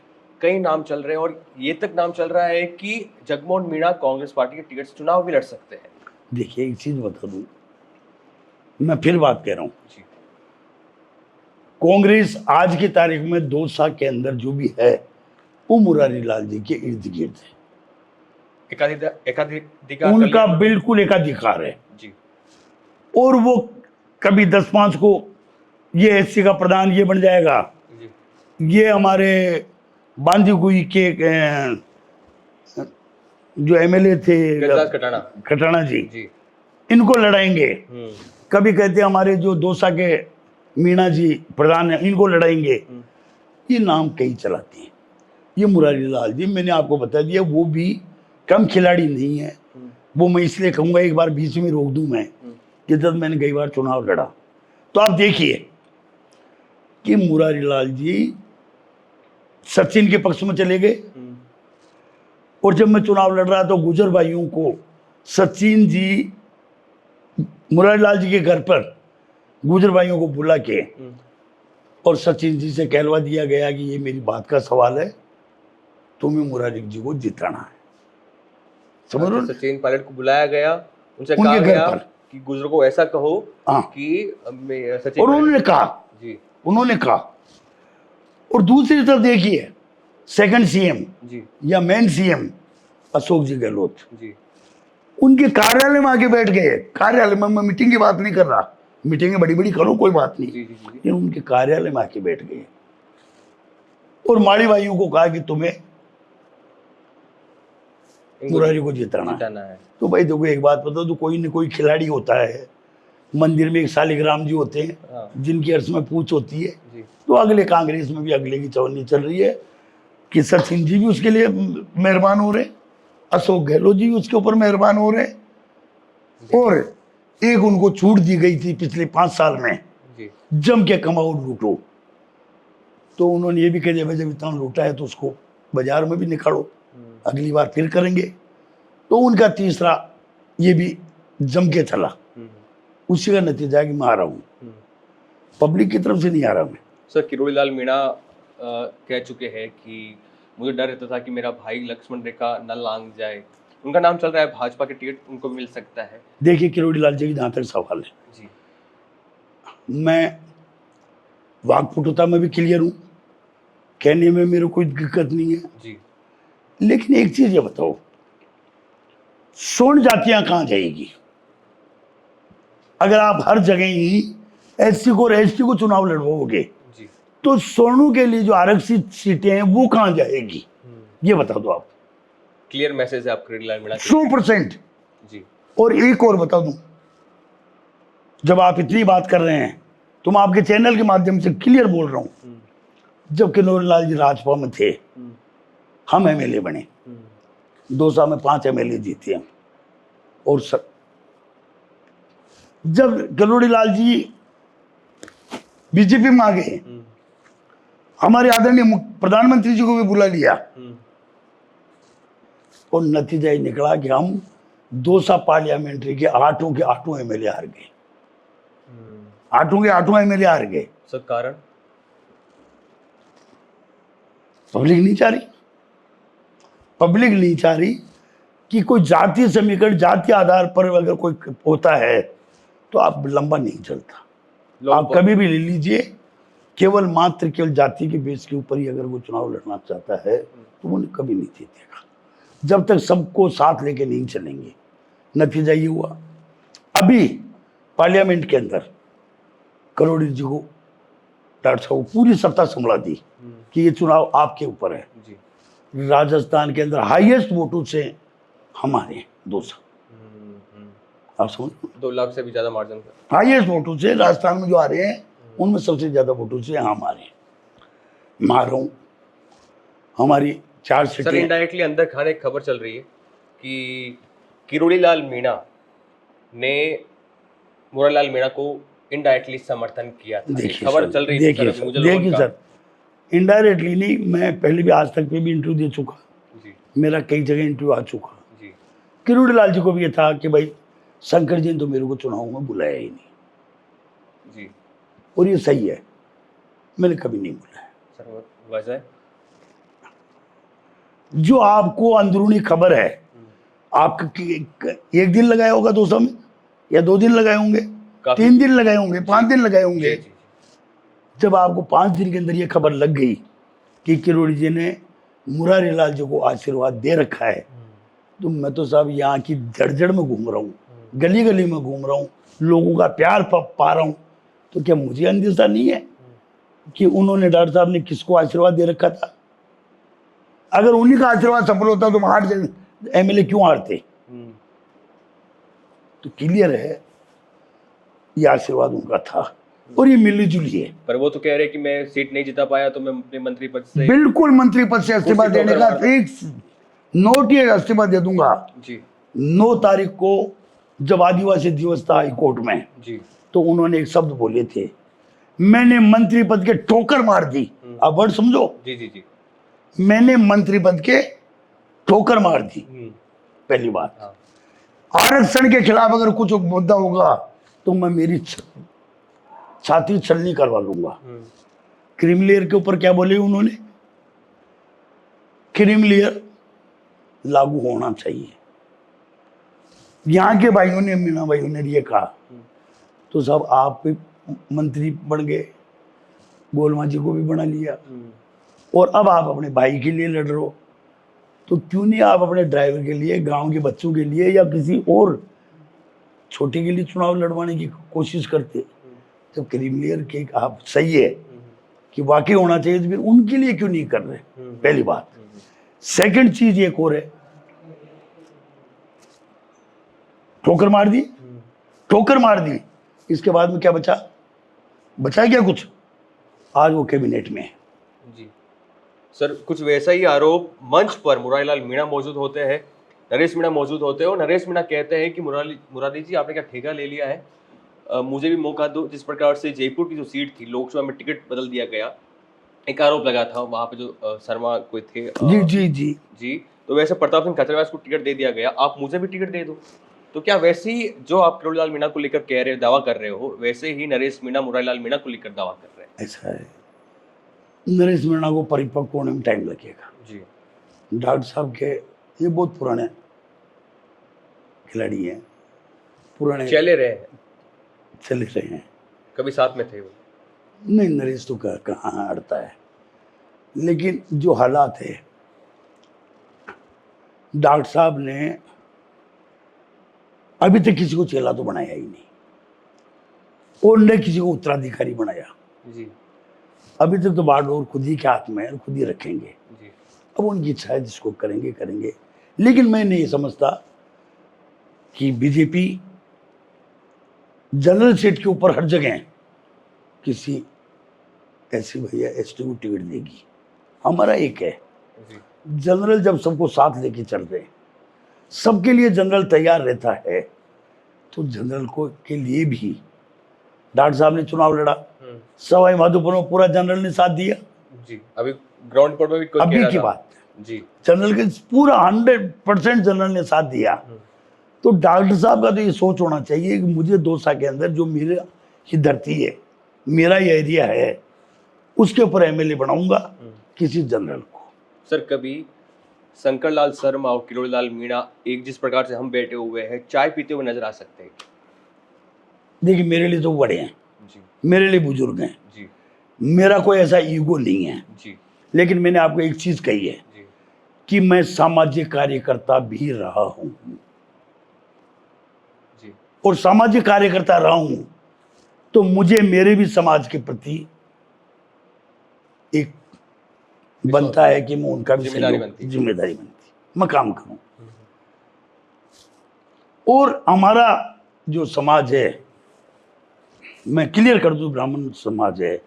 कई नाम चल रहे हैं और ये तक नाम चल रहा है कि जगमोहन मीणा कांग्रेस पार्टी के टिकट से चुनाव भी लड़ सकते हैं। देखिए एक चीज बता दूं, मैं फिर बात कह रहा हूं, जी कांग्रेस आज की तारीख में दौसा के अंदर जो भी है वो मुरारीलाल जी के इर्द गिर्द है, एकाधिकार उनका बिल्कुल एकाधिकार है। जी और वो कभी 10-5 को ये एससी का प्रधान ये बन जाएगा, जी ये हमारे बांदीकुई के जो एमएलए थे गजराज खटाना जी, जी इनको लड़ाएंगे। कभी कहते हैं हमारे जो दौसा के मीणा जी प्रधान है इनको लड़ाएंगे। ये नाम कई चलाते हैं। ये मुरारीलाल जी मैंने आपको बता दिया वो भी कम खिलाड़ी नहीं है। वो मैं इसलिए कहूँगा एक बार बीच में रोक दूं मैं कि जब मैंने कई बार चुनाव लड़ा तो आप देखिए कि मुरारीलाल जी सचिन के पक्ष में चले गए, और जब मैं चुनाव लड़ रहा तो गुजर भाइयों को सचिन जी मुरारीलाल जी के घर पर गुजर भाइयों को बुला के और सचिन जी से कहलवा दिया गया कि ये मेरी बात का सवाल है, तुम्हें मुरारी जी को जिताना है। समझ रहे हो? सचिन पायलट को बुलाया गया, उनसे उनके कहा घर गया पर कि गुजर को ऐसा कहो हाँ। कि सचिन और उन्होंने कहा जी उन्होंने कहा। और दूसरी तरफ देखिए सेकंड सीएम जी या मेन सीएम अशोक जी गहलोत जी उनके कार्यालय में आके बैठ गए। कार्यालय में, मैं मीटिंग की बात नहीं कर रहा, मीटिंगें बड़ी बड़ी करो कोई बात नहीं, जी जी जी लेकिन उनके कार्यालय में आके बैठ गए और माड़ी भाइयों को कहा कि तुम्हें मुरारी को जिताना है। तो भाई देखो एक बात बता दो, कोई न कोई खिलाड़ी होता है। मंदिर में एक शालिग्राम जी होते हैं हाँ। जिनकी अर्थ में पूछ होती है जी। तो अगले कांग्रेस में भी अगले की चवन्नी चल रही है कि सचिन जी भी उसके लिए मेहरबान हो रहे, अशोक गहलोत जी भी उसके ऊपर मेहरबान हो रहे, और एक उनको छूट दी गई थी पिछले 5 साल में जी। जम के कमाओ लूटो, तो उन्होंने ये भी कह दिया भाई जब इतना लूटा है तो उसको बाजार में भी निकालो, अगली बार फिर करेंगे। तो उनका तीसरा ये भी जम के चला, उसी का नतीजा है कि मैं आ रहा हूँ, पब्लिक की तरफ से नहीं आ रहा मैं। सर किरोड़ीलाल मीणा कह चुके हैं कि मुझे डर रहता था कि मेरा भाई लक्ष्मण रेखा न लांग जाए, उनका नाम चल रहा है भाजपा के टिकट उनको भी मिल सकता है। देखिए किरोड़ीलाल जी की जहाँ तक सवाल है जी, मैं वाकपटुता में भी क्लियर हूँ, कहने में मेरे कोई दिक्कत नहीं है जी। लेकिन एक चीज ये बताओ, स्वर्ण जातियां कहाँ जाएगी? अगर आप हर जगह ही एससी को और एसटी को चुनाव लड़वाओगे जी। तो स्वर्णों के लिए जो आरक्षित सीटें हैं वो कहाँ जाएगी? ये बता दो आप। क्लियर मैसेज है आप किरोड़ीलाल मीणा 100% जी। और एक और बता दूं, जब आप इतनी बात कर रहे हैं तो मैं आपके चैनल के माध्यम से क्लियर बोल रहा हूं, जब किरोड़ीलाल जी राजपा में थे हम एमएलए बने, दौसा में 5 एमएलए जीते हम, और जब किरोड़ीलाल जी बीजेपी में आ गए हमारे आदरणीय प्रधानमंत्री जी को भी बुला लिया, और नतीजा ये निकला कि हम दौसा पार्लियामेंट्री के 8 के 8 एमएलए हार गए, 8 के 8 एमएलए हार गए। सर कारण पब्लिक नहीं चाह रही, पब्लिक नहीं चाह रही कि कोई जातीय समीकरण जातीय आधार पर अगर कोई होता है तो आप लंबा नहीं चलता। आप कभी भी ले लीजिए, केवल मात्र केवल जाति के बेस के ऊपर ही अगर वो चुनाव लड़ना चाहता है तो वो कभी नहीं जीतेगा जब तक सबको साथ लेके नहीं चलेंगे। नतीजा ये हुआ, अभी पार्लियामेंट के अंदर करोड़ी जी को डॉक्टर साहब पूरी सत्ता संभाला दी कि ये चुनाव आपके ऊपर है जी। राजस्थान के अंदर हाईएस्ट वोटों से हमारे 200, आप समझ 2 लाख से भी ज्यादा मार्जिन, हाईएस्ट वोटों से राजस्थान में जो आ रहे हैं उनमें सबसे ज्यादा वोटों से हम आ रहे हैं। मारो हमारी 4 सीटें। सर इनडायरेक्टली अंदर खाने एक खबर चल रही है कि किरोड़ीलाल मीणा ने मुरारीलाल मीणा को इनडायरेक्टली समर्थन किया था। खबर चल रही है। देखिए सर, इनडायरेक्टली नहीं, मैं पहले भी आज तक पे भी इंटरव्यू दे चुका जी। मेरा कई जगह इंटरव्यू आ चुका। जी किरोड़ी लाल जी को भी ये था कि भाई शंकर जी ने तो मेरे को चुनाव में बुलाया ही नहीं, जी और ये सही है, मैंने कभी नहीं बुलाया। सर, वजह? जो आपको अंदरूनी खबर है, आपका एक दिन लगाया होगा 200 में, या 2 दिन लगाए होंगे, काफी। 3 दिन लगाए होंगे, 5 दिन लगाए होंगे। जी जी जी जब आपको 5 दिन के अंदर ये खबर लग गई कि किरोड़ी जी ने मुरारी लाल जी को आशीर्वाद दे रखा है, तो मैं तो साहब यहाँ की जड़ में घूम रहा हूँ, गली गली में घूम रहा हूँ, लोगों का प्यार पा रहा हूँ, तो क्या मुझे अंदेशा नहीं है कि उन्होंने, डॉक्टर साहब ने किसको आशीर्वाद दे रखा था? अगर उन्हीं का आशीर्वाद सफल होता तो हार एमएलए क्यों हारते? तो क्लियर है ये आशीर्वाद उनका था, और ये मिली जुली है। पर वो तो कह रहे कि मैं सीट नहीं जिता पाया तो मैं अपने मंत्री पद से, बिल्कुल मंत्री पद से इस्तीफा देने का एक नोट, ये इस्तीफा दे दूंगा जी 9 तारीख को। जब आदिवासी दिवस था हाई कोर्ट में, जी तो उन्होंने एक शब्द बोले थे, मैंने मंत्री पद के ठोकर मार दी। आप वर्ड समझो, जी जी जी मैंने मंत्री पद के ठोकर मार दी। पहली बात, हाँ आरक्षण के खिलाफ अगर कुछ मुद्दा होगा तो मैं मेरी छाती छलनी करवा लूंगा। क्रीम लेयर के ऊपर क्या बोले उन्होंने? क्रीम लेयर लागू होना चाहिए। यहाँ के भाइयों ने, मीना भाइयों ने ये कहा, तो सब आप भी मंत्री बन गए, गोलमा जी को भी बना लिया, और अब आप अपने भाई के लिए लड़ रहे हो, तो क्यों नहीं आप अपने ड्राइवर के लिए, गांव के बच्चों के लिए, या किसी और छोटे के लिए चुनाव लड़वाने की कोशिश करते? जब क्रीम लेयर के आप सही है कि वाकई होना चाहिए, तो फिर उनके लिए क्यों नहीं कर रहे? पहली बात। सेकंड चीज एक और है, ठोकर मार दी, ठोकर मार दी, इसके बाद में क्या बचा? बचा क्या कुछ? आज वो कैबिनेट में है। जी सर, कुछ वैसा ही आरोप मंच पर मुरारी लाल मीणा मौजूद होते हैं, नरेश मीणा मौजूद होते हैं, और नरेश मीणा कहते हैं कि मुरारी जी आपने क्या ठेका ले लिया है, मुझे भी मौका दो। जिस प्रकार से जयपुर की जो सीट थी, लोकसभा में टिकट बदल दिया गया, एक आरोप लगा था वहाँ पे जो शर्मा कोई थे, जी जी जी जी, तो वैसे प्रताप सिंह खचरवास को टिकट दे दिया गया, आप मुझे भी टिकट दे दो। तो क्या वैसे ही जो आप किरोड़ी लाल मीणा को लेकर कह रहे हो, दावा कर रहे हो, वैसे ही नरेश मीणा मुरारी लाल मीणा को लेकर दावा कर रहे हैं? ऐसा है, नरेश मीणा को परिपक्व होने में टाइम लगेगा। जी डॉक्टर साहब के ये बहुत पुराने खिलाड़ी हैं, पुराने चले रहे हैं, चले रहे हैं, कभी साथ में थे वो। नहीं, नरेश तो कहाँ अड़ता है, लेकिन जो हालात है, डॉक्टर साहब ने अभी तक किसी को चेला तो बनाया ही नहीं, और न किसी को उत्तराधिकारी बनाया। जी अभी तक तो बागडोर खुद ही के हाथ में है और खुद ही रखेंगे। जी अब उनकी इच्छा है, जिसको करेंगे करेंगे, लेकिन मैं नहीं समझता कि बीजेपी जनरल सीट के ऊपर हर जगह किसी ऐसी भैया एसटी को टिकट देगी। हमारा एक है, जी जनरल जब सबको साथ लेके चल रहे, सबके लिए जनरल तैयार रहता है, तो जनरल को के लिए भी डॉक्टर साहब ने चुनाव लड़ा, सवाई माधोपुर में पूरा जनरल ने साथ दिया। जी, अभी ग्राउंड पर भी कोई अभी कह की रहा था। बात, जी जनरल के पूरा 100% जनरल ने साथ दिया। तो डॉक्टर साहब का तो ये सोच होना चाहिए कि मुझे दौसा के अंदर जो मेरा ही धरती है, मेरा ये एरिया है, उसके ऊपर एमएलए बनाऊंगा किसी जनरल को। सर, कभी शंकर लाल शर्मा और किरोड़ी लाल मीणा एक जिस प्रकार से हम बैठे हुए हैं, चाय पीते हुए नजर आ सकते हैं? देखिए, मेरे लिए तो बड़े हैं, जी मेरे लिए बुजुर्ग हैं, जी मेरा कोई ऐसा ईगो नहीं है, जी लेकिन मैंने आपको एक चीज कही है जी कि मैं सामाजिक कार्यकर्ता भी रहा हूं, जी और सामाजिक कार्यकर्ता रहा हूं, तो मुझे मेरे भी समाज के प्रति एक बनता है कि मैं उनका भी जिम्मेदारी जिम्मेदारी बनती, मैं काम करूं। और हमारा जो समाज है, मैं क्लियर कर दूं, ब्राह्मण समाज है,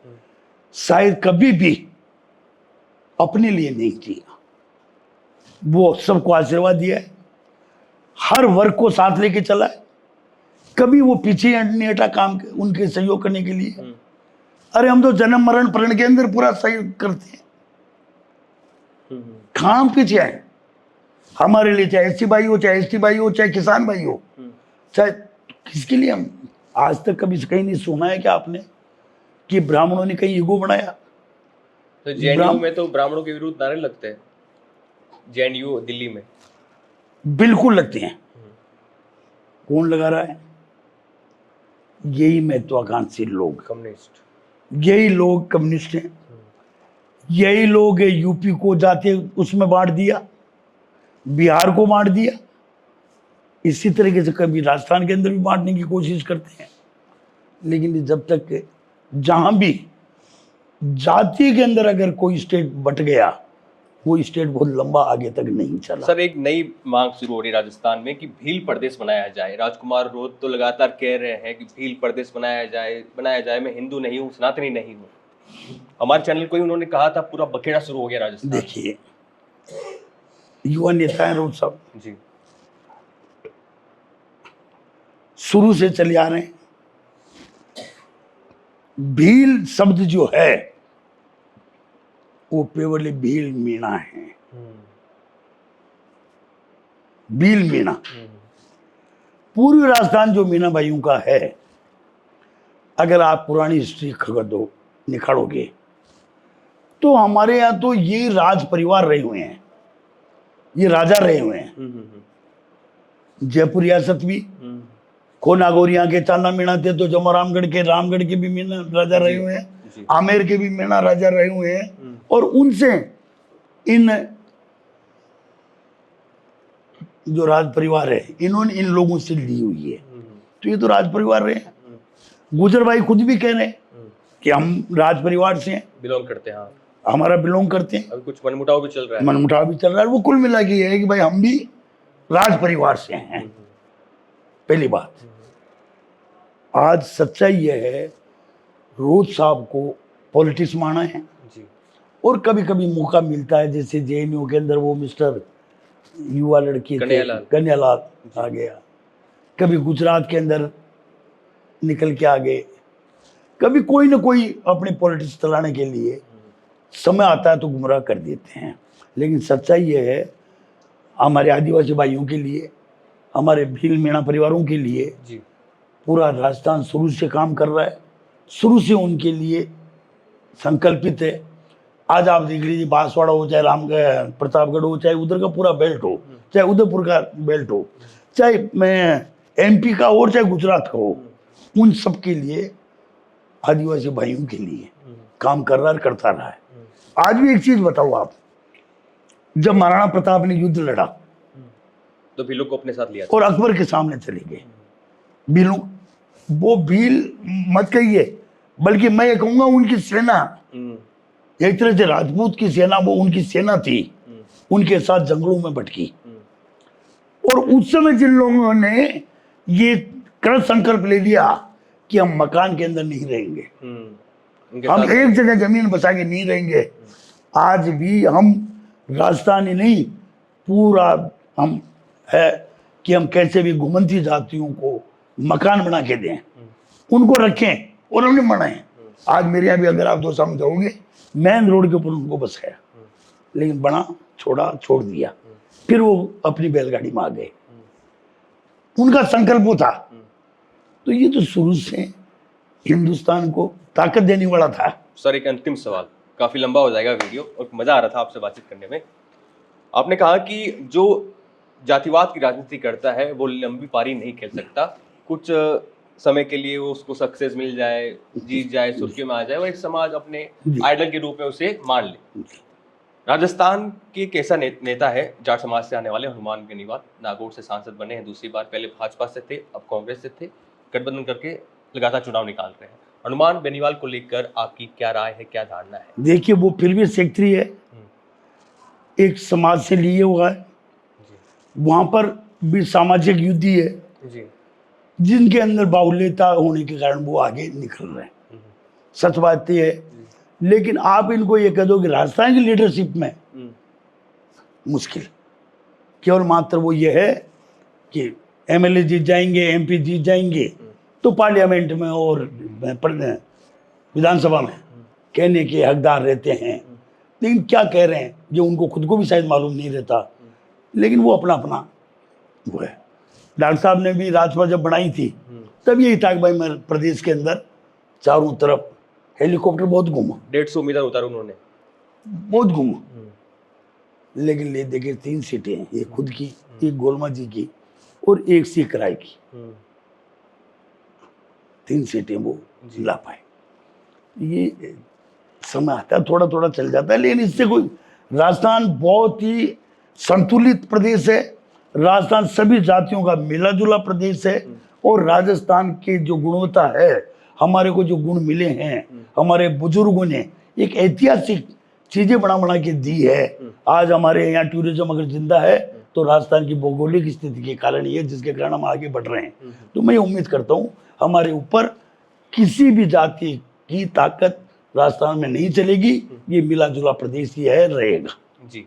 शायद कभी भी अपने लिए नहीं किया, वो सबको आशीर्वाद दिया है, हर वर्ग को साथ लेके चला है, कभी वो पीछे नहीं हटा काम उनके सहयोग करने के लिए। अरे हम तो जन्म मरण प्रण के अंदर पूरा सहयोग करते हैं, काम पीछे है, हमारे लिए चाहे एससी भाई हो, चाहे एसटी भाई हो, चाहे किसान भाई हो, चाहे किसके लिए हम आज तक कभी कहीं नहीं सुना है क्या आपने कि ब्राह्मणों ने कहीं ईगो बनाया? तो जेएनयू में तो ब्राह्मणों के विरुद्ध नारे लगते हैं, जेएनयू दिल्ली में। बिल्कुल लगते हैं। कौन लगा रहा है? यही महत्वाकांक्षी लोग, कम्युनिस्ट। यही लोग कम्युनिस्ट हैं। यही लोग यूपी को जाते उसमें बांट दिया, बिहार को बांट दिया, इसी तरीके से कभी राजस्थान के अंदर भी बांटने की कोशिश करते हैं। लेकिन जब तक जहां भी जाति के अंदर अगर कोई स्टेट बट गया, वो स्टेट बहुत लंबा आगे तक नहीं चला। सर, एक नई मांग शुरू हो रही है राजस्थान में कि भील प्रदेश बनाया जाए। राजकुमार रोत तो लगातार कह रहे हैं कि भील प्रदेश बनाया जाए, मैं हिंदू नहीं हूँ, सनातनी नहीं हूँ। हमारे चैनल को ही उन्होंने कहा था, पूरा बखेड़ा शुरू हो गया राजस्थान। देखिए, युवा नेता है रोज साहब जी, शुरू से चले आ रहे हैं। भील शब्द जो है वो केवल भील मीणा है। भील मीणा पूर्वी राजस्थान जो मीणा भाइयों का है, अगर आप पुरानी हिस्ट्री खगो निखारोगे तो हमारे यहाँ तो ये राज परिवार रहे हुए हैं, ये राजा रहे हुए हैं। जयपुर रियासत भी को नागौरिया के चांदा मीणा थे, तो जमा रामगढ़ के भी मीणा राजा रहे हुए हैं, आमेर के भी मीणा राजा रहे हुए हैं। और उनसे इन जो राज परिवार है, इन्होंने इन लोगों से ली हुई है। तो ये तो राज परिवार रहे हैं। गुजर भाई खुद भी कह रहे हैं कि हम राज परिवार से हैं, बिलोंग करते हैं। हाँ, हमारा बिलोंग करते हैं। अभी कुछ मनमुटाव भी चल रहा है। मनमुटाव भी चल रहा है। वो कुल मिला के ये है कि भाई हम भी राज परिवार से हैं। पहली बात। आज सच्चाई यह है, रोज साहब को पॉलिटिक्स माना है जी। और कभी कभी मौका मिलता है, जैसे जेएनयू के अंदर वो मिस्टर युवा लड़की कन्हैयालाल आ गया, कभी गुजरात के अंदर निकल के आ गए, कभी कोई ना कोई अपने पॉलिटिक्स चलाने के लिए समय आता है तो गुमराह कर देते हैं। लेकिन सच्चाई यह है, हमारे आदिवासी भाइयों के लिए, हमारे भील मीणा परिवारों के लिए जी, पूरा राजस्थान शुरू से काम कर रहा है, शुरू से उनके लिए संकल्पित है। आज आप देख लीजिए, बांसवाड़ा हो, चाहे रामगढ़ प्रतापगढ़ हो, चाहे उधर का पूरा बेल्ट हो, चाहे उदयपुर का बेल्ट हो, चाहे मैं एमपी का हो, चाहे गुजरात का हो, उन सब के लिए, आदिवासी भाइयों के लिए काम कर रहा है, करता रहा है। आज भी एक चीज बताओ आप, जब महाराणा प्रताप ने युद्ध लड़ा तो भीलों को अपने साथ लिया और अकबर के सामने चले गए, भीलों, वो भील मत कहिए, बल्कि मैं ये कहूंगा उनकी सेना, एक तरह से राजपूत की सेना, वो उनकी सेना थी, उनके साथ जंगलों में भटकी। और उस समय जिन लोगों ने ये कृत संकल्प ले लिया कि हम मकान के अंदर नहीं रहेंगे, हम एक जगह जमीन बसा के नहीं रहेंगे, आज भी हम राजस्थानी नहीं, पूरा हम है कि हम कैसे भी घुमंती जातियों को मकान बना के दें, उनको रखें, और हमने बनाए। आज मेरे यहाँ भी अगर आप दोस्त हम जाओगे, मेन रोड के ऊपर उनको बसाया, लेकिन बना छोड़ दिया, फिर वो अपनी बैलगाड़ी में आ गए। उनका संकल्प वो था। तो ये तो शुरू से हिंदुस्तान को ताकत देने वाला था। सर, एक अंतिम सवाल, काफी लंबा हो जाएगा वीडियो और मजा आ रहा था आपसे बातचीत करने में। आपने कहा कि जो जातिवाद की राजनीति करता है वो लंबी पारी नहीं खेल सकता, कुछ समय के लिए वो उसको सक्सेस मिल जाए, जीत जाए, सुर्खियों में आ जाए, और एक समाज अपने आइडल के रूप में उसे मान ले। राजस्थान के एक ऐसा नेता है, जाट समाज से आने वाले हनुमान बेनीवाल, नागौर से सांसद बने हैं दूसरी बार, पहले भाजपा से थे, अब कांग्रेस से थे, गठबंधन करके लगातार चुनाव निकाल रहे हैं। हनुमान बेनीवाल को लेकर आपकी क्या राय है, क्या धारणा है? देखिए, वो फिर भी सेक्रेटरी है, एक समाज से लिए हुआ है, वहां पर भी सामाजिक युद्धि है जी, जिनके अंदर बाहुल्यता होने के कारण वो आगे निकल रहे हैं। सच बात ये है। लेकिन आप इनको ये कह दो कि राजस्थान की लीडरशिप में मुश्किल, केवल मात्र वो ये है कि एमएलए जीत जाएंगे, एमपी जीत जाएंगे, तो पार्लियामेंट में और विधानसभा में कहने के हकदार रहते हैं। लेकिन क्या कह रहे हैं, जो उनको खुद को भी शायद मालूम नहीं रहता, लेकिन वो अपना अपना वो है। डॉक्टर साहब ने भी राजपा जब बनाई थी तब यही था कि भाई मैं प्रदेश के अंदर चारों तरफ हेलीकॉप्टर बहुत घूमा, 150 उम्मीदवार उतारे उन्होंने। बहुत घूमा, लेकिन ले देखे 3 सीटें हैं, एक खुद की, एक गोलमा जी की और एक सी किराए की। 3 सीटें वो ला पाए। ये समय आता है, थोड़ा थोड़ा चल जाता है, लेकिन इससे कोई, राजस्थान बहुत ही संतुलित प्रदेश है। राजस्थान सभी जातियों का मिला जुला प्रदेश है और राजस्थान की जो गुणवत्ता है, हमारे को जो गुण मिले हैं, हमारे बुजुर्गों ने एक ऐतिहासिक चीजें बना बना के दी है। आज हमारे यहाँ टूरिज्म अगर जिंदा है तो राजस्थान की भौगोलिक स्थिति के कारण ही है, जिसके कारण हम आगे बढ़ रहे हैं। तो मैं उम्मीद करता हूँ हमारे ऊपर किसी भी जाति की ताकत राजस्थान में नहीं चलेगी। ये मिला जुला प्रदेश ही है, रहेगा। जी,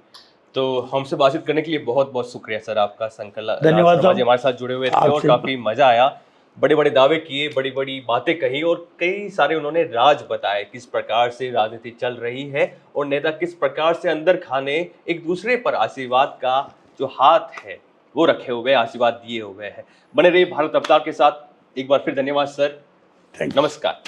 तो हमसे बातचीत करने के लिए बहुत बहुत शुक्रिया सर आपका। संकल्प धन्यवाद साहब, हमारे साथ जुड़े हुए थे और काफी मजा आया। बड़े बड़े दावे किए, बड़ी बड़ी बातें कही और कई सारे उन्होंने राज बताए, किस प्रकार से राजनीति चल रही है और नेता किस प्रकार से अंदर खाने एक दूसरे पर आशीर्वाद का जो हाथ है वो रखे हुए, आशीर्वाद दिए हुए हैं। बने रहिए भारत रफ्तार के साथ। एक बार फिर धन्यवाद सर, नमस्कार।